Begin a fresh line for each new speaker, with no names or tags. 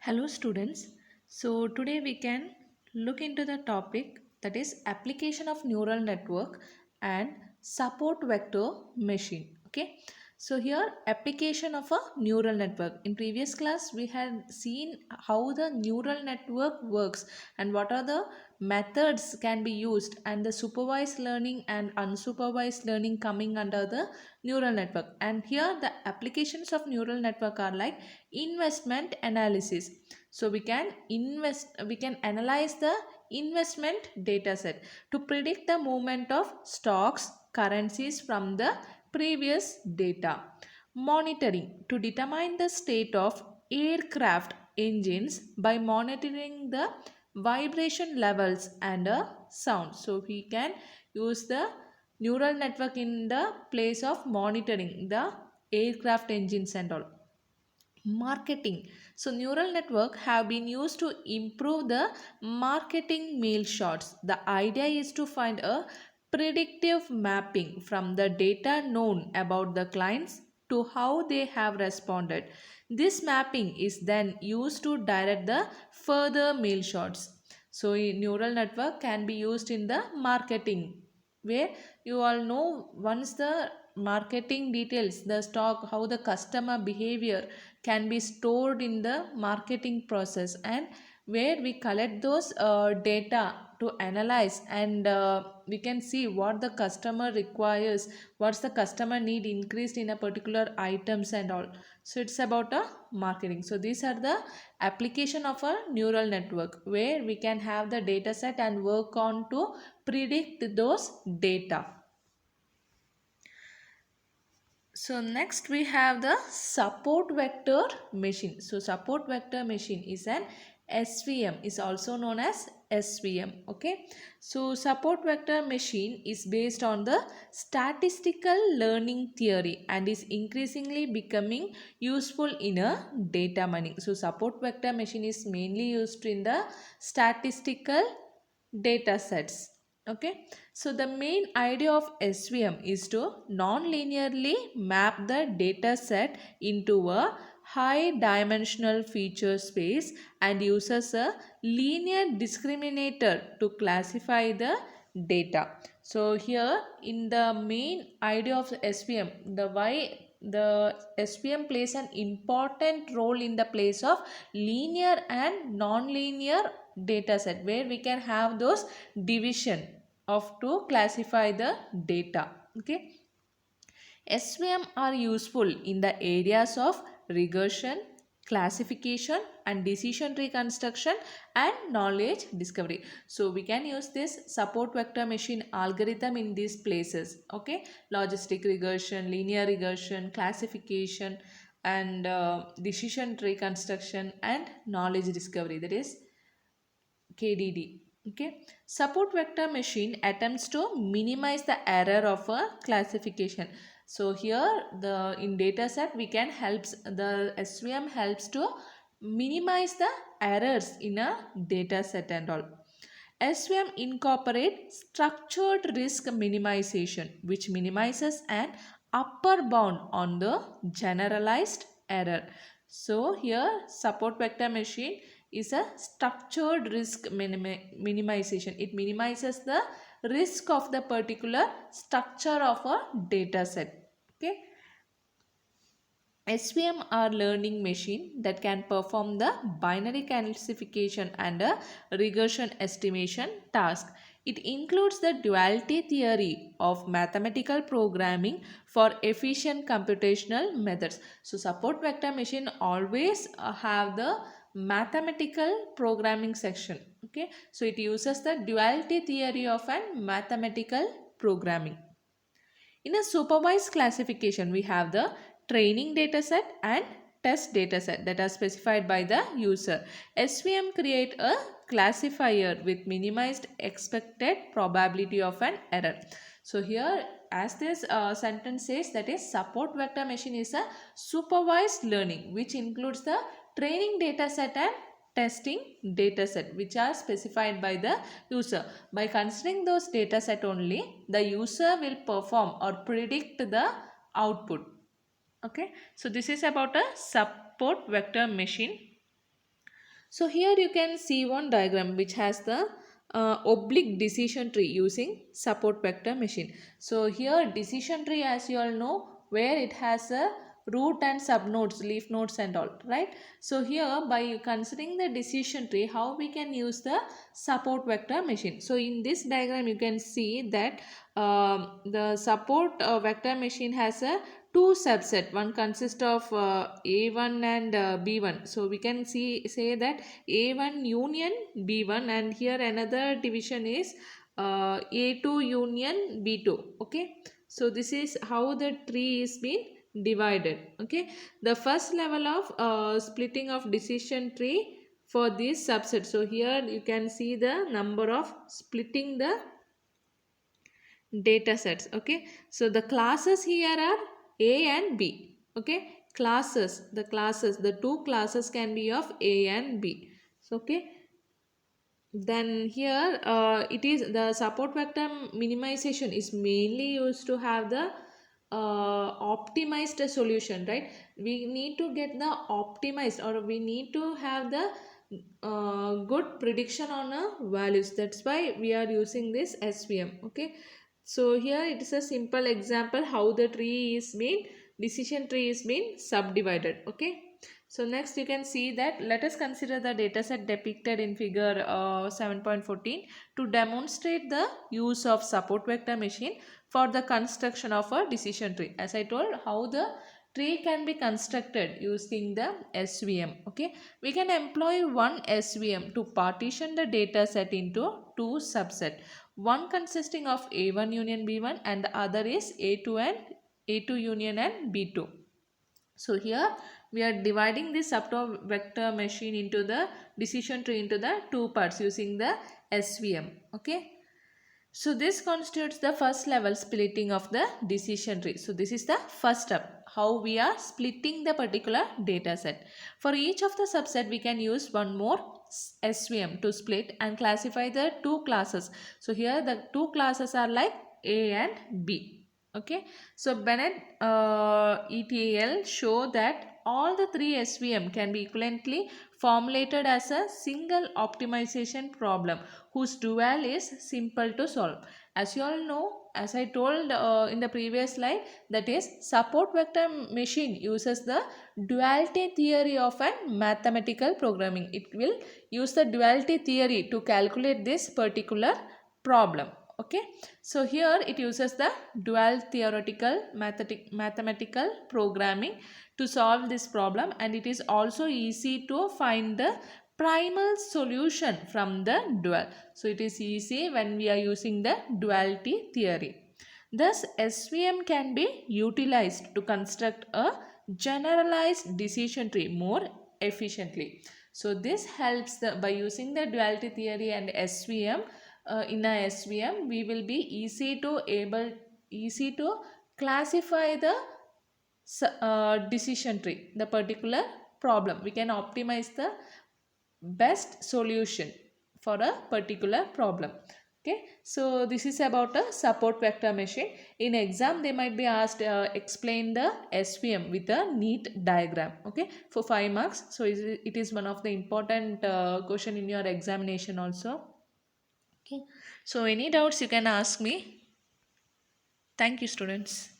Hello students. So today we can look into the topic that is application of neural network and support vector machine. Okay. So here application of a neural network. In previous class we had seen how the neural network works and what are the methods can be used and the supervised learning and unsupervised learning coming under the neural network. And here the applications of neural network are like investment analysis. So we can analyze the investment data set to predict the movement of stocks currencies from the previous data. Monitoring to determine the state of aircraft engines by monitoring the vibration levels and sound. So we can use the neural network in the place of monitoring the aircraft engines and all. Marketing. So neural network have been used to improve the marketing mail shots. The idea is to find a predictive mapping from the data known about the clients to how they have responded. This mapping is then used to direct the further mail shots. So a neural network can be used in the marketing, where you all know once the marketing details, the stock, how the customer behavior can be stored in the marketing process, and where we collect those data to analyze, and we can see what the customer requires, what's the customer need increased in a particular items and all. So it's about a marketing. So these are the application of a neural network where we can have the data set and work on to predict those data. So next we have the support vector machine. So support vector machine is an SVM, is also known as SVM. Okay. So support vector machine is based on the statistical learning theory and is increasingly becoming useful in a data mining. So support vector machine is mainly used in the statistical data sets. Okay. So the main idea of SVM is to non-linearly map the data set into a high dimensional feature space and uses a linear discriminator to classify the data. So here in the main idea of the SVM, the why the SVM plays an important role in the place of linear and non-linear data set, where we can have those division of to classify the data. Okay. SVM are useful in the areas of regression, classification and decision tree construction and knowledge discovery. So we can use this support vector machine algorithm in these places. Okay. Logistic regression, linear regression, classification and decision tree construction and knowledge discovery, that is KDD. Okay. Support vector machine attempts to minimize the error of a classification. So here the in data set we can helps the SVM helps to minimize the errors in a data set and all. SVM incorporate structured risk minimization, which minimizes an upper bound on the generalized error. So here support vector machine is a structured risk minimization. It minimizes the risk of the particular structure of a data set. Okay. SVM are learning machine that can perform the binary classification and a regression estimation task. It includes the duality theory of mathematical programming for efficient computational methods. So support vector machine always have the mathematical programming section. Okay. So it uses the duality theory of an mathematical programming. In a supervised classification, we have the training dataset and test dataset that are specified by the user. SVM create a classifier with minimized expected probability of an error. So here as this sentence says, that is support vector machine is a supervised learning which includes the training dataset and testing dataset which are specified by the user. By considering those dataset only, the user will perform or predict the output. Okay. So this is about a support vector machine. So here you can see one diagram which has the oblique decision tree using support vector machine. So here decision tree, as you all know, where it has a root and subnodes, leaf nodes and all, right? So here by considering the decision tree, how we can use the support vector machine. So in this diagram you can see that the support vector machine has a two subset. One consists of a1 and b1. So we can say that a1 union b1, and here another division is a2 union b2. Okay, so this is how the tree is being divided. Okay, the first level of splitting of decision tree for this subset. So here you can see the number of splitting the data sets. Okay, so the classes here are a and b. Okay, the two classes can be of a and b. So okay, then here it is the support vector minimization is mainly used to have the optimized solution, right? We need to get the optimized, or we need to have the good prediction on values. That's why we are using this SVM. Okay, so here it is a simple example how the tree is being decision tree is being subdivided. Okay, so next you can see that let us consider the dataset depicted in figure 7.14 to demonstrate the use of support vector machine for the construction of a decision tree. As I told, how the tree can be constructed using the SVM. Okay, we can employ one SVM to partition the data set into two subset. One consisting of A1 union B1 and the other is A2 union and B2. So here we are dividing this subset vector machine into the decision tree into the two parts using the SVM. Okay. So this constitutes the first level splitting of the decision tree. So this is the first step, how we are splitting the particular data set. For each of the subset we can use one more SVM to split and classify the two classes. So here the two classes are like A and B. Okay, so Bennett ETAL show that all the three SVM can be equivalently formulated as a single optimization problem whose dual is simple to solve. As you all know, as I told in the previous slide, that is support vector machine uses the duality theory of a mathematical programming. It will use the duality theory to calculate this particular problem. Okay, so here it uses the dual theoretical mathematical programming to solve this problem, and it is also easy to find the primal solution from the dual. So it is easy when we are using the duality theory. Thus SVM can be utilized to construct a generalized decision tree more efficiently. So this helps by using the duality theory and SVM. In a SVM we will be easy to classify the decision tree, the particular problem. We can optimize the best solution for a particular problem. Okay, so this is about a support vector machine. In exam they might be asked explain the SVM with a neat diagram. Okay, for 5 marks. So it is one of the important question in your examination also. Okay, so any doubts you can ask me. Thank you, students.